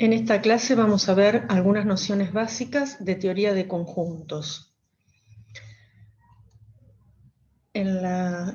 En esta clase vamos a ver algunas nociones básicas de teoría de conjuntos. En los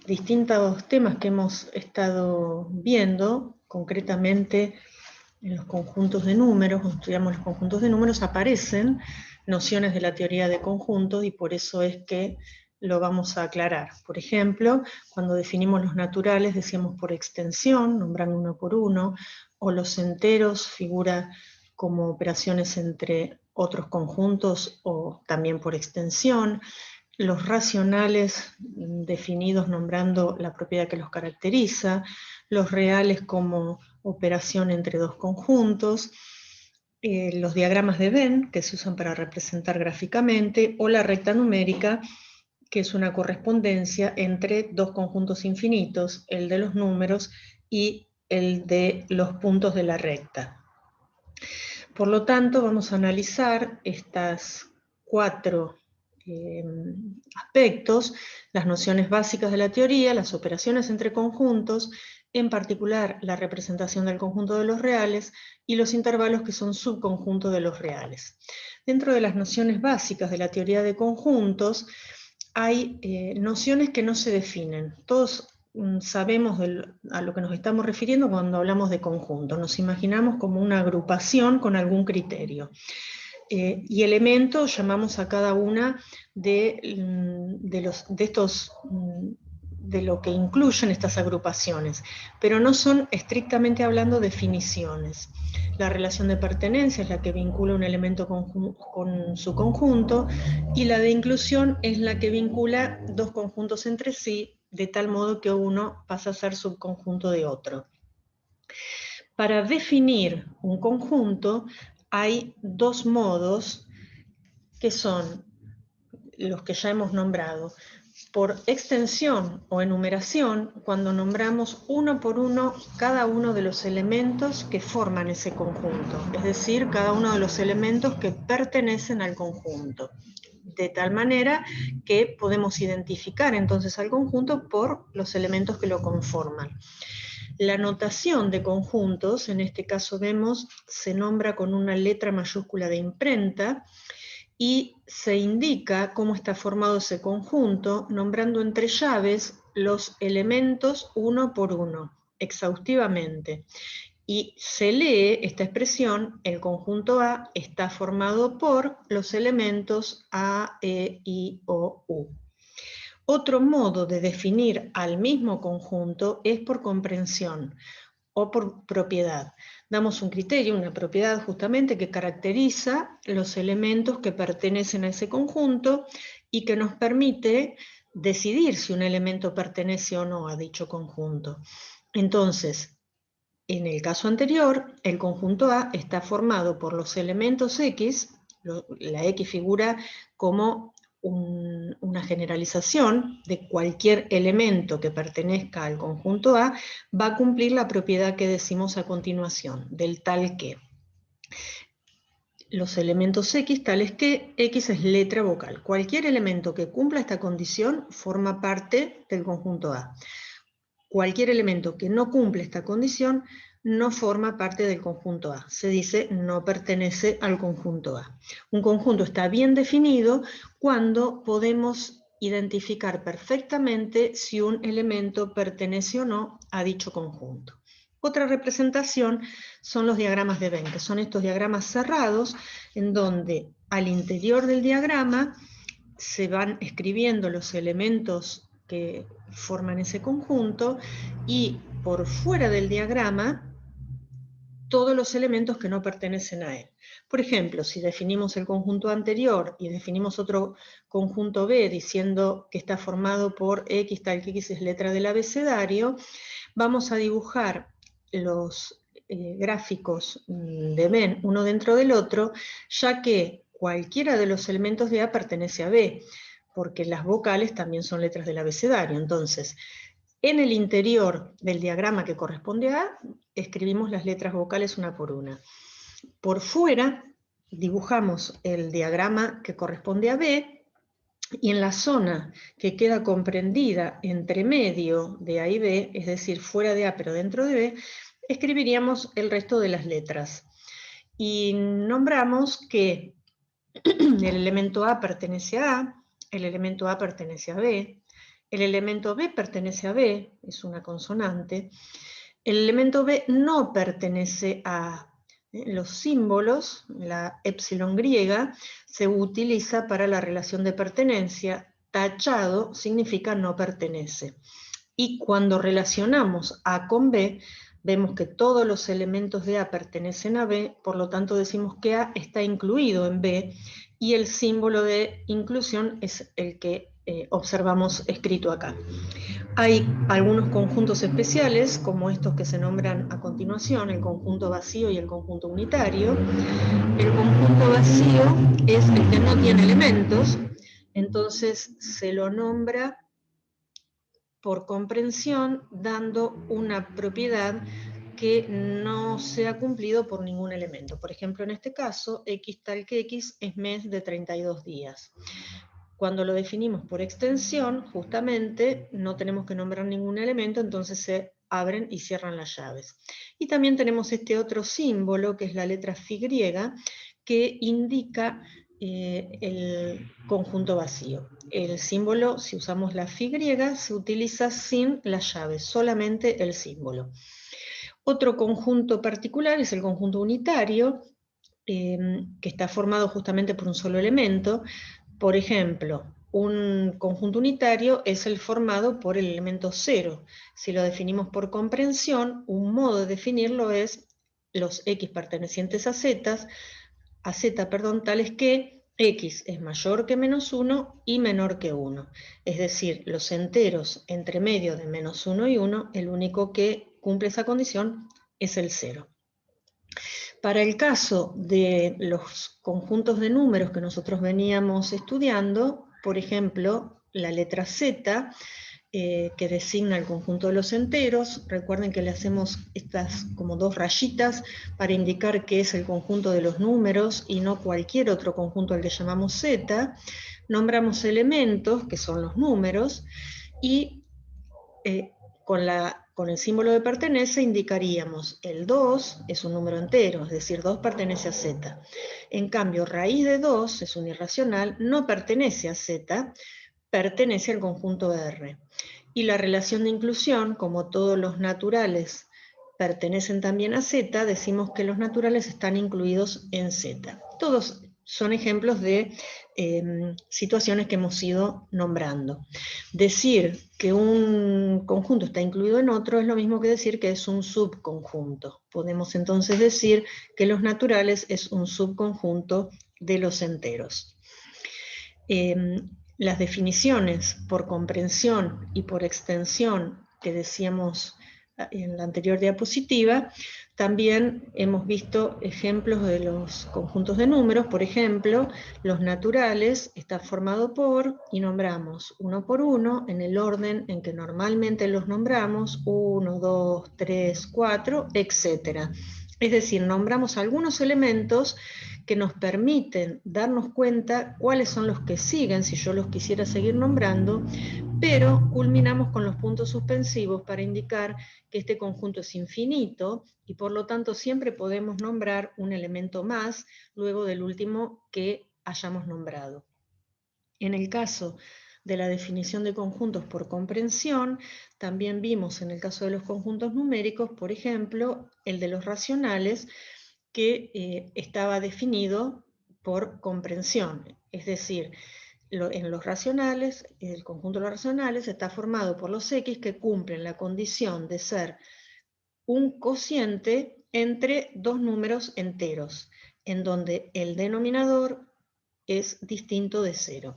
distintos temas que hemos estado viendo, concretamente en los conjuntos de números, cuando estudiamos los conjuntos de números, aparecen nociones de la teoría de conjuntos y por eso es que lo vamos a aclarar. Por ejemplo, cuando definimos los naturales decíamos por extensión, nombrando uno por uno, o los enteros figura como operaciones entre otros conjuntos o también por extensión. Los racionales definidos nombrando la propiedad que los caracteriza, los reales como operación entre dos conjuntos, los diagramas de Venn, que se usan para representar gráficamente, o la recta numérica, que es una correspondencia entre dos conjuntos infinitos, el de los números y el de los puntos de la recta. Por lo tanto, vamos a analizar estas cuatro aspectos, las nociones básicas de la teoría, las operaciones entre conjuntos, en particular la representación del conjunto de los reales y los intervalos que son subconjuntos de los reales. Dentro de las nociones básicas de la teoría de conjuntos hay nociones que no se definen. Todos sabemos a lo que nos estamos refiriendo cuando hablamos de conjunto. Nos imaginamos como una agrupación con algún criterio. Y elemento llamamos a cada una de lo que incluyen estas agrupaciones, pero no son estrictamente hablando definiciones. La relación de pertenencia es la que vincula un elemento con su conjunto, y la de inclusión es la que vincula dos conjuntos entre sí, de tal modo que uno pasa a ser subconjunto de otro. Para definir un conjunto hay dos modos que son los que ya hemos nombrado. Por extensión o enumeración, cuando nombramos uno por uno cada uno de los elementos que forman ese conjunto, es decir, cada uno de los elementos que pertenecen al conjunto, de tal manera que podemos identificar entonces al conjunto por los elementos que lo conforman. La notación de conjuntos, en este caso vemos, se nombra con una letra mayúscula de imprenta, y se indica cómo está formado ese conjunto, nombrando entre llaves los elementos uno por uno, exhaustivamente. Y se lee esta expresión: el conjunto A está formado por los elementos A, E, I, O, U. Otro modo de definir al mismo conjunto es por comprensión o por propiedad. Damos un criterio, una propiedad justamente que caracteriza los elementos que pertenecen a ese conjunto y que nos permite decidir si un elemento pertenece o no a dicho conjunto. Entonces, en el caso anterior, el conjunto A está formado por los elementos X, la X figura como una generalización de cualquier elemento que pertenezca al conjunto A, va a cumplir la propiedad que decimos a continuación, del tal que. Los elementos X, tales que X es letra vocal. Cualquier elemento que cumpla esta condición forma parte del conjunto A. Cualquier elemento que no cumple esta condición no forma parte del conjunto A. Se dice no pertenece al conjunto A. Un conjunto está bien definido cuando podemos identificar perfectamente si un elemento pertenece o no a dicho conjunto. Otra representación son los diagramas de Venn, que son estos diagramas cerrados en donde al interior del diagrama se van escribiendo los elementos que forman ese conjunto y por fuera del diagrama todos los elementos que no pertenecen a él. Por ejemplo, si definimos el conjunto anterior y definimos otro conjunto B diciendo que está formado por X, tal que X es letra del abecedario, vamos a dibujar los gráficos de Venn uno dentro del otro, ya que cualquiera de los elementos de A pertenece a B, porque las vocales también son letras del abecedario. Entonces, en el interior del diagrama que corresponde a A, escribimos las letras vocales una por una. Por fuera, dibujamos el diagrama que corresponde a B, y en la zona que queda comprendida entre medio de A y B, es decir, fuera de A pero dentro de B, escribiríamos el resto de las letras. Y nombramos que el elemento A pertenece a A, el elemento A pertenece a B, el elemento B pertenece a B, es una consonante, el elemento B no pertenece a A. Los símbolos, la epsilon griega, se utiliza para la relación de pertenencia. Tachado significa no pertenece. Y cuando relacionamos A con B, vemos que todos los elementos de A pertenecen a B, por lo tanto decimos que A está incluido en B, y el símbolo de inclusión es el que observamos escrito acá. Hay algunos conjuntos especiales, como estos que se nombran a continuación, el conjunto vacío y el conjunto unitario. El conjunto vacío es el que no tiene elementos, entonces se lo nombra por comprensión, dando una propiedad que no se ha cumplido por ningún elemento. Por ejemplo, en este caso, x tal que x es mes de 32 días. Cuando lo definimos por extensión, justamente no tenemos que nombrar ningún elemento, entonces se abren y cierran las llaves. Y también tenemos este otro símbolo, que es la letra φ griega, que indica el conjunto vacío. El símbolo, si usamos la φ griega, se utiliza sin las llaves, solamente el símbolo. Otro conjunto particular es el conjunto unitario, que está formado justamente por un solo elemento. Por ejemplo, un conjunto unitario es el formado por el elemento 0. Si lo definimos por comprensión, un modo de definirlo es los x pertenecientes a z, tales que x es mayor que menos 1 y menor que 1. Es decir, los enteros entre medio de menos 1 y 1, el único que cumple esa condición es el 0. Para el caso de los conjuntos de números que nosotros veníamos estudiando, por ejemplo, la letra Z, que designa el conjunto de los enteros, recuerden que le hacemos estas como dos rayitas para indicar que es el conjunto de los números y no cualquier otro conjunto al que llamamos Z, nombramos elementos, que son los números, y con el símbolo de pertenece indicaríamos el 2 es un número entero, es decir, 2 pertenece a Z. En cambio, raíz de 2 es un irracional, no pertenece a Z, pertenece al conjunto R. Y la relación de inclusión, como todos los naturales pertenecen también a Z, decimos que los naturales están incluidos en Z. Todos son ejemplos de situaciones que hemos ido nombrando. Decir que un conjunto está incluido en otro es lo mismo que decir que es un subconjunto. Podemos entonces decir que los naturales es un subconjunto de los enteros. Las definiciones por comprensión y por extensión que decíamos en la anterior diapositiva, también hemos visto ejemplos de los conjuntos de números. Por ejemplo, los naturales están formados por, y nombramos uno por uno, en el orden en que normalmente los nombramos, 1, 2, 3, 4, etc. Es decir, nombramos algunos elementos que nos permiten darnos cuenta cuáles son los que siguen, si yo los quisiera seguir nombrando, pero culminamos con los puntos suspensivos para indicar que este conjunto es infinito y por lo tanto siempre podemos nombrar un elemento más luego del último que hayamos nombrado. En el caso de la definición de conjuntos por comprensión, también vimos en el caso de los conjuntos numéricos, por ejemplo, el de los racionales, que estaba definido por comprensión, es decir, en los racionales, el conjunto de los racionales está formado por los x que cumplen la condición de ser un cociente entre dos números enteros, en donde el denominador es distinto de 0.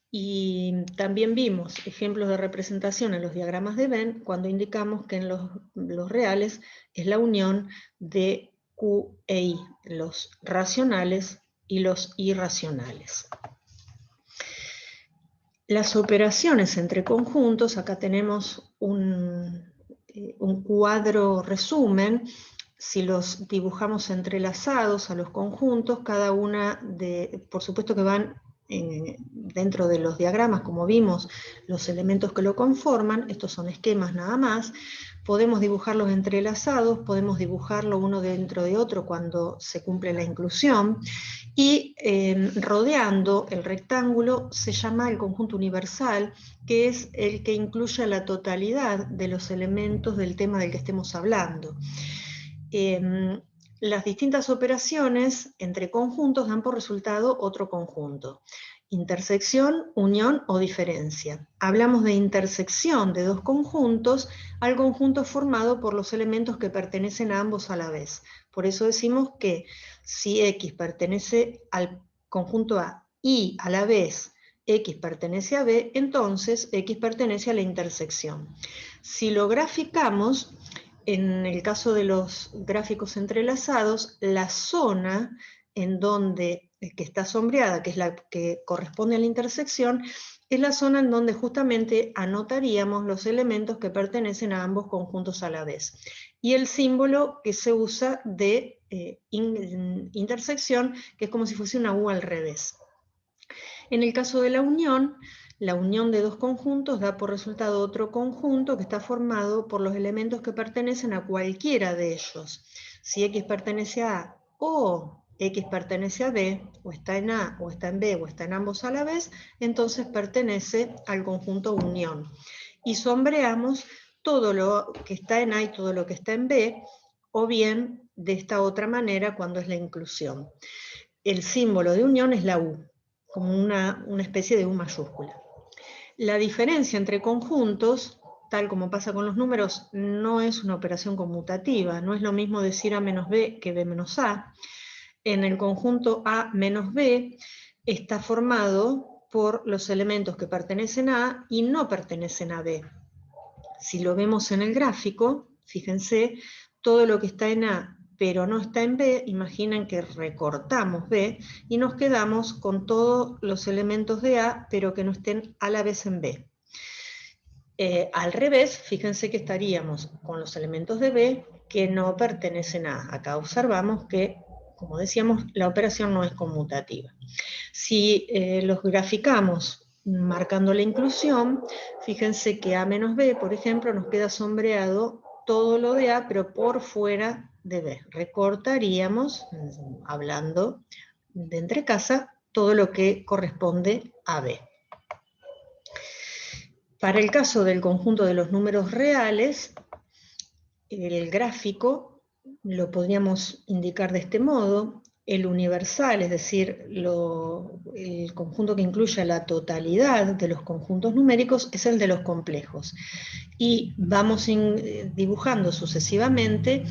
Y también vimos ejemplos de representación en los diagramas de Venn cuando indicamos que en los reales es la unión de Q e I, los racionales y los irracionales. Las operaciones entre conjuntos, acá tenemos un cuadro resumen. Si los dibujamos entrelazados a los conjuntos, cada una por supuesto que van dentro de los diagramas, como vimos, los elementos que lo conforman, estos son esquemas nada más, podemos dibujarlos entrelazados, podemos dibujarlo uno dentro de otro cuando se cumple la inclusión, y rodeando el rectángulo se llama el conjunto universal, que es el que incluye la totalidad de los elementos del tema del que estemos hablando. Las distintas operaciones entre conjuntos dan por resultado otro conjunto. Intersección, unión o diferencia. Hablamos de intersección de dos conjuntos al conjunto formado por los elementos que pertenecen a ambos a la vez. Por eso decimos que si X pertenece al conjunto A y a la vez X pertenece a B, entonces X pertenece a la intersección. Si lo graficamos, en el caso de los gráficos entrelazados, la zona en donde, que está sombreada, que es la que corresponde a la intersección, es la zona en donde justamente anotaríamos los elementos que pertenecen a ambos conjuntos a la vez. Y el símbolo que se usa de intersección, que es como si fuese una U al revés. En el caso de la unión de dos conjuntos da por resultado otro conjunto que está formado por los elementos que pertenecen a cualquiera de ellos. Si X pertenece a A o X pertenece a B, o está en A, o está en B, o está en ambos a la vez, entonces pertenece al conjunto unión. Y sombreamos todo lo que está en A y todo lo que está en B, o bien de esta otra manera cuando es la inclusión. El símbolo de unión es la U, como una especie de U mayúscula. La diferencia entre conjuntos, tal como pasa con los números, no es una operación conmutativa, no es lo mismo decir A menos B que B menos A. En el conjunto A menos B está formado por los elementos que pertenecen a A y no pertenecen a B. Si lo vemos en el gráfico, fíjense, todo lo que está en A pero no está en B, imaginen que recortamos B y nos quedamos con todos los elementos de A, pero que no estén a la vez en B. Al revés, fíjense que estaríamos con los elementos de B que no pertenecen a A. Acá observamos que, como decíamos, la operación no es conmutativa. Si los graficamos marcando la inclusión, fíjense que A menos B, por ejemplo, nos queda sombreado todo lo de A, pero por fuera de B. Recortaríamos, hablando de entre casa, todo lo que corresponde a B. Para el caso del conjunto de los números reales, el gráfico lo podríamos indicar de este modo. El universal, es decir, el conjunto que incluye la totalidad de los conjuntos numéricos, es el de los complejos. Y vamos dibujando sucesivamente,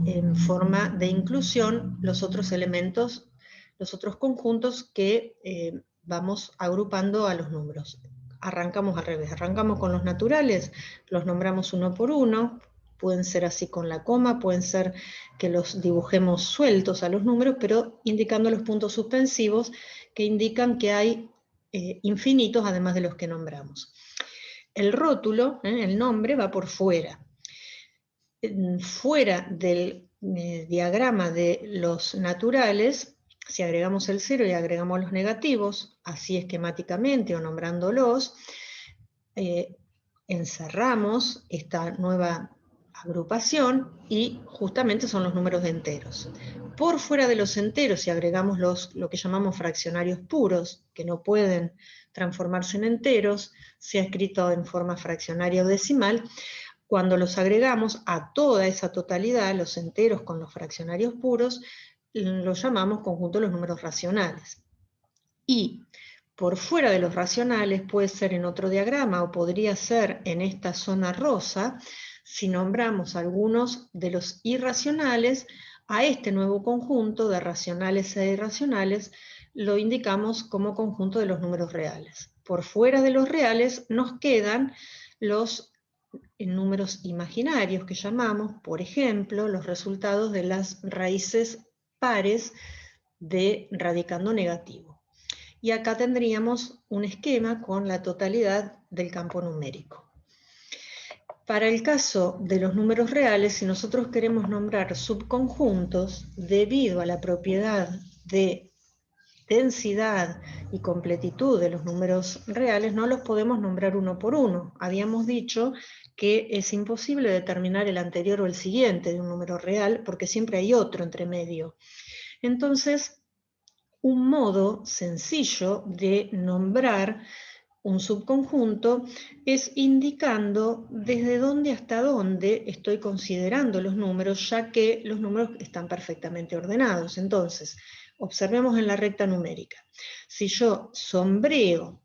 en forma de inclusión, los otros elementos, los otros conjuntos que vamos agrupando a los números. Arrancamos al revés, arrancamos con los naturales, los nombramos uno por uno, pueden ser así con la coma, pueden ser que los dibujemos sueltos a los números, pero indicando los puntos suspensivos que indican que hay infinitos además de los que nombramos. El rótulo, el nombre, va por fuera. Fuera del diagrama de los naturales, si agregamos el 0 y agregamos los negativos, así esquemáticamente o nombrándolos, encerramos esta nueva agrupación y justamente son los números de enteros. Por fuera de los enteros, si agregamos lo que llamamos fraccionarios puros, que no pueden transformarse en enteros, sea escrito en forma fraccionaria o decimal, cuando los agregamos a toda esa totalidad, los enteros con los fraccionarios puros, los llamamos conjunto de los números racionales. Y por fuera de los racionales puede ser en otro diagrama o podría ser en esta zona rosa, si nombramos algunos de los irracionales, a este nuevo conjunto de racionales e irracionales lo indicamos como conjunto de los números reales. Por fuera de los reales nos quedan los números imaginarios que llamamos, por ejemplo, los resultados de las raíces pares de radicando negativo. Y acá tendríamos un esquema con la totalidad del campo numérico. Para el caso de los números reales, si nosotros queremos nombrar subconjuntos, debido a la propiedad de densidad y completitud de los números reales no los podemos nombrar uno por uno. Habíamos dicho que es imposible determinar el anterior o el siguiente de un número real porque siempre hay otro entre medio. Entonces, un modo sencillo de nombrar un subconjunto es indicando desde dónde hasta dónde estoy considerando los números, ya que los números están perfectamente ordenados. Entonces, observemos en la recta numérica. Si yo sombreo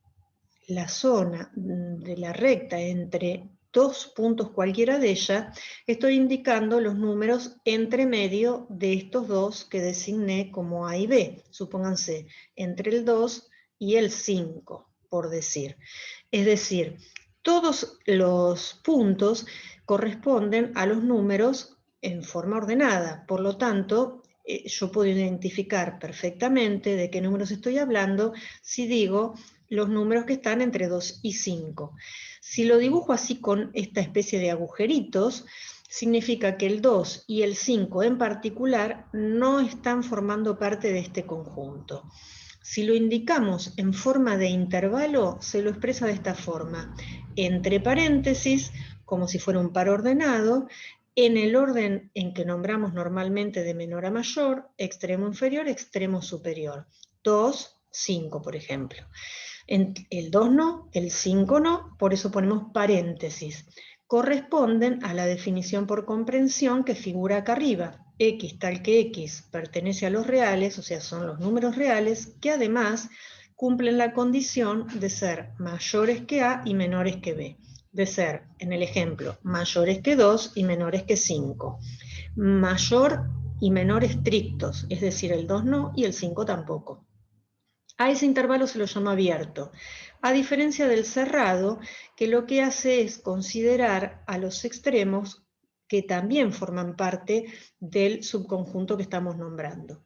la zona de la recta entre dos puntos cualquiera de ellas, estoy indicando los números entre medio de estos dos que designé como A y B. Supónganse, entre el 2 y el 5, por decir. Es decir, todos los puntos corresponden a los números en forma ordenada. Por lo tanto, yo puedo identificar perfectamente de qué números estoy hablando si digo los números que están entre 2 y 5. Si lo dibujo así con esta especie de agujeritos, significa que el 2 y el 5 en particular no están formando parte de este conjunto. Si lo indicamos en forma de intervalo, se lo expresa de esta forma, entre paréntesis, como si fuera un par ordenado, en el orden en que nombramos normalmente de menor a mayor, extremo inferior, extremo superior. 2, 5, por ejemplo. El 2 no, el 5 no, por eso ponemos paréntesis. Corresponden a la definición por comprensión que figura acá arriba. X tal que X pertenece a los reales, o sea, son los números reales, que además cumplen la condición de ser mayores que A y menores que B. De ser, en el ejemplo, mayores que 2 y menores que 5. Mayor y menor estrictos, es decir, el 2 no y el 5 tampoco. A ese intervalo se lo llama abierto, a diferencia del cerrado, que lo que hace es considerar a los extremos que también forman parte del subconjunto que estamos nombrando.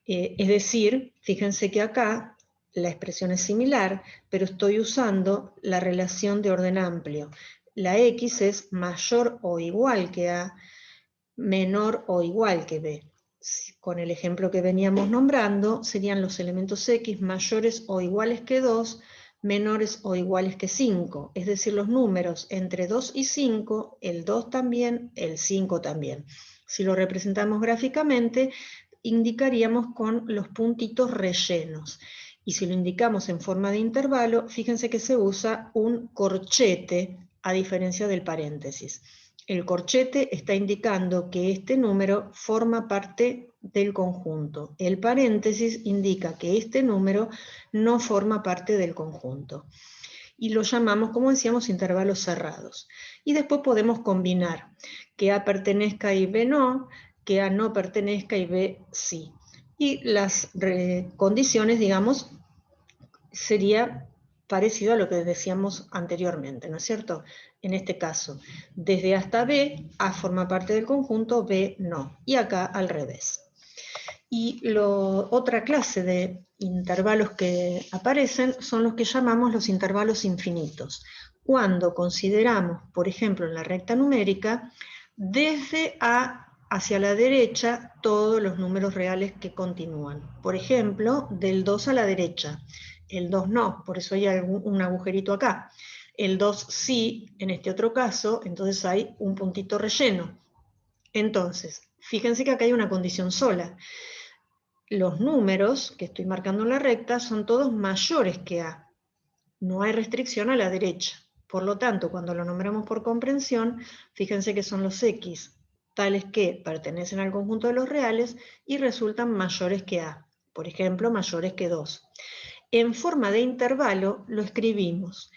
Es decir, fíjense que acá la expresión es similar, pero estoy usando la relación de orden amplio. La X es mayor o igual que A, menor o igual que B. Con el ejemplo que veníamos nombrando, serían los elementos X mayores o iguales que 2, menores o iguales que 5, es decir, los números entre 2 y 5, el 2 también, el 5 también. Si lo representamos gráficamente, indicaríamos con los puntitos rellenos. Y si lo indicamos en forma de intervalo, fíjense que se usa un corchete, a diferencia del paréntesis. El corchete está indicando que este número forma parte del conjunto. El paréntesis indica que este número no forma parte del conjunto. Y lo llamamos, como decíamos, intervalos cerrados. Y después podemos combinar que A pertenezca y B no, que A no pertenezca y B sí. Y las condiciones, digamos, sería parecido a lo que decíamos anteriormente, ¿no es cierto? En este caso, desde A hasta B, A forma parte del conjunto, B no. Y acá al revés. Y otra clase de intervalos que aparecen son los que llamamos los intervalos infinitos. Cuando consideramos, por ejemplo, en la recta numérica, desde A hacia la derecha todos los números reales que continúan. Por ejemplo, del 2 a la derecha. El 2 no, por eso hay un agujerito acá. El 2 sí, en este otro caso, entonces hay un puntito relleno. Entonces, fíjense que acá hay una condición sola. Los números que estoy marcando en la recta son todos mayores que A. No hay restricción a la derecha. Por lo tanto, cuando lo nombramos por comprensión, fíjense que son los X, tales que pertenecen al conjunto de los reales y resultan mayores que A. Por ejemplo, mayores que 2. En forma de intervalo lo escribimos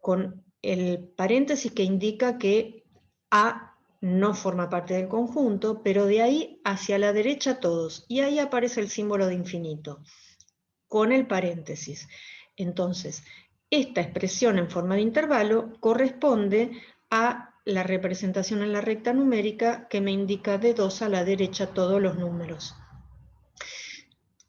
con el paréntesis que indica que A no forma parte del conjunto, pero de ahí hacia la derecha todos, y ahí aparece el símbolo de infinito, con el paréntesis. Entonces, esta expresión en forma de intervalo corresponde a la representación en la recta numérica que me indica de 2 a la derecha todos los números.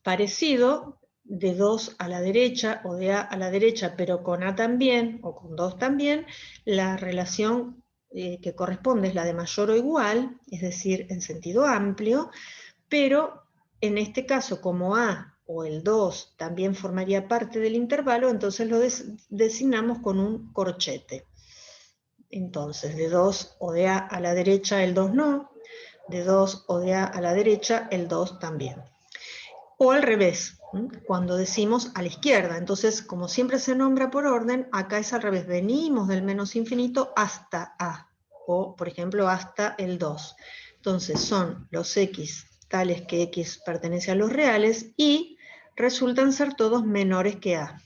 Parecido, de 2 a la derecha o de A a la derecha, pero con A también o con 2 también, la relación que corresponde es la de mayor o igual, es decir, en sentido amplio, pero en este caso, como A o el 2 también formaría parte del intervalo, entonces lo designamos con un corchete. Entonces, de 2 o de A a la derecha, el 2 no, de 2 o de A a la derecha, el 2 también. O al revés, cuando decimos a la izquierda. Entonces, como siempre se nombra por orden, acá es al revés. Venimos del menos infinito hasta A, o por ejemplo hasta el 2. Entonces son los X tales que X pertenece a los reales y resultan ser todos menores que A.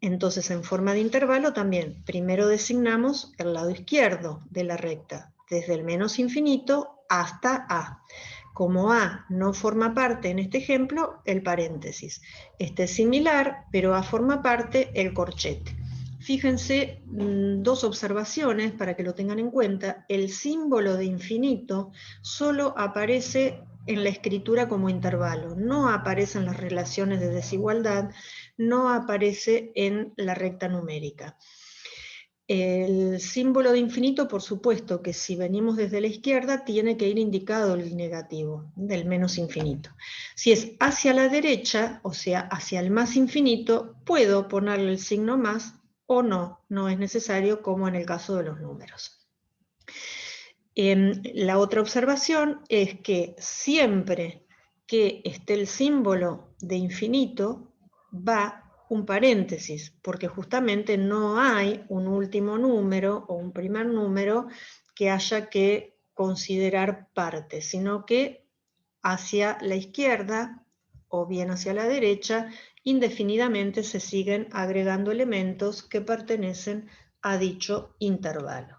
Entonces, en forma de intervalo también, primero designamos el lado izquierdo de la recta, desde el menos infinito hasta A. Como A no forma parte en este ejemplo, el paréntesis. Este es similar, pero A forma parte el corchete. Fíjense, dos observaciones para que lo tengan en cuenta. El símbolo de infinito solo aparece en la escritura como intervalo, no aparece en las relaciones de desigualdad, no aparece en la recta numérica. El símbolo de infinito, por supuesto, que si venimos desde la izquierda, tiene que ir indicado el negativo, del menos infinito. Si es hacia la derecha, o sea, hacia el más infinito, puedo ponerle el signo más o no, no es necesario, como en el caso de los números. La otra observación es que siempre que esté el símbolo de infinito, va un paréntesis, porque justamente no hay un último número o un primer número que haya que considerar parte, sino que hacia la izquierda o bien hacia la derecha, indefinidamente se siguen agregando elementos que pertenecen a dicho intervalo.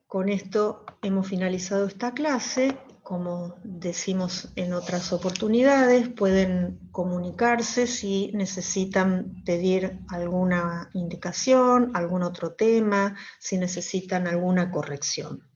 Con esto hemos finalizado esta clase. Como decimos en otras oportunidades, pueden comunicarse si necesitan pedir alguna indicación, algún otro tema, si necesitan alguna corrección.